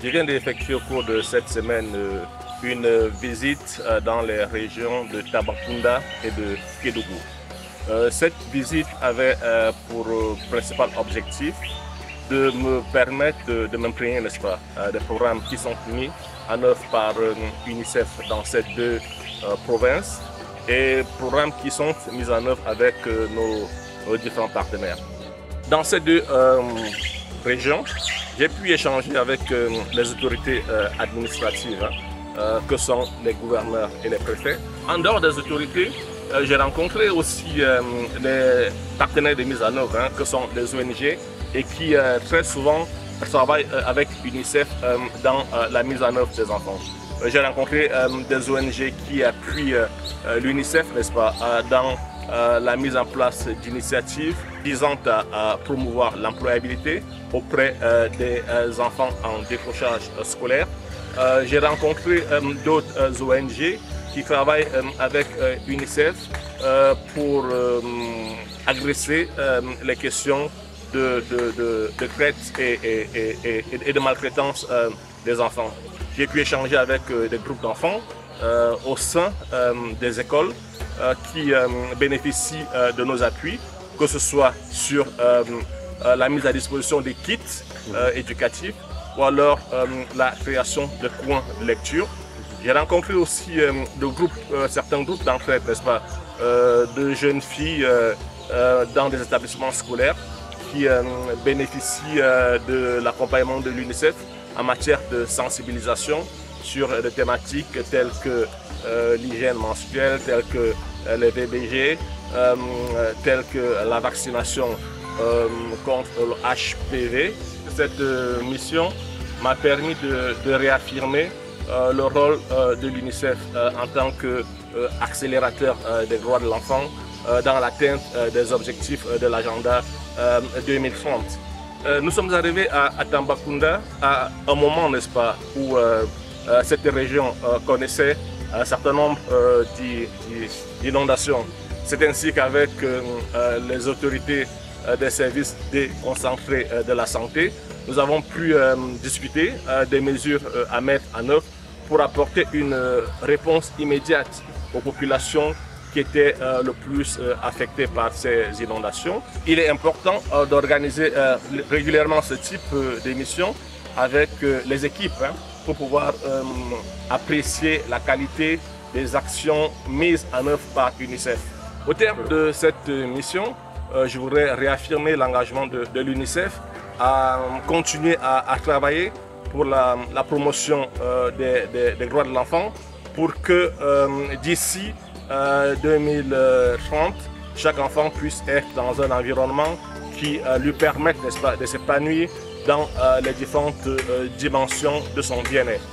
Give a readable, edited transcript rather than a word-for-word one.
Je viens d'effectuer au cours de cette semaine une visite dans les régions de Tambacounda et de Kédougou. Cette visite avait pour principal objectif de me permettre de m'imprégner, n'est-ce pas, des programmes qui sont mis en œuvre par UNICEF dans ces deux provinces et programmes qui sont mis en œuvre avec nos différents partenaires. Dans ces deux régions, j'ai pu échanger avec les autorités administratives, que sont les gouverneurs et les préfets. En dehors des autorités, j'ai rencontré aussi les partenaires de mise en œuvre, que sont les ONG, et qui très souvent travaillent avec UNICEF dans la mise en œuvre des enfants. J'ai rencontré des ONG qui appuient l'UNICEF, n'est-ce pas, dans la mise en place d'initiatives visant à promouvoir l'employabilité auprès des enfants en décrochage scolaire. J'ai rencontré d'autres ONG qui travaillent avec UNICEF pour adresser les questions de traite et de maltraitance des enfants. J'ai pu échanger avec des groupes d'enfants au sein des écoles qui bénéficient de nos appuis, que ce soit sur la mise à disposition des kits éducatifs ou alors la création de coins de lecture. J'ai rencontré aussi certains groupes d'entraide, n'est-ce pas, de jeunes filles dans des établissements scolaires qui bénéficient de l'accompagnement de l'UNICEF en matière de sensibilisation sur des thématiques telles que l'hygiène menstruelle, telles que les VBG, telles que la vaccination contre le HPV. Cette mission m'a permis de réaffirmer le rôle de l'UNICEF en tant qu'accélérateur des droits de l'enfant dans l'atteinte des objectifs de l'agenda 2030. Nous sommes arrivés à Tambacounda à un moment, n'est-ce pas, où cette région connaissait un certain nombre d'inondations. C'est ainsi qu'avec les autorités des services déconcentrés de la santé, nous avons pu discuter des mesures à mettre en œuvre pour apporter une réponse immédiate aux populations qui étaient le plus affectées par ces inondations. Il est important d'organiser régulièrement ce type d'émissions avec les équipes pour pouvoir apprécier la qualité des actions mises en œuvre par UNICEF. Au terme de cette mission, je voudrais réaffirmer l'engagement de l'UNICEF à continuer à travailler pour la promotion des droits de l'enfant pour que d'ici 2030, chaque enfant puisse être dans un environnement qui lui permette, n'est-ce pas, de s'épanouir dans les différentes dimensions de son bien-être.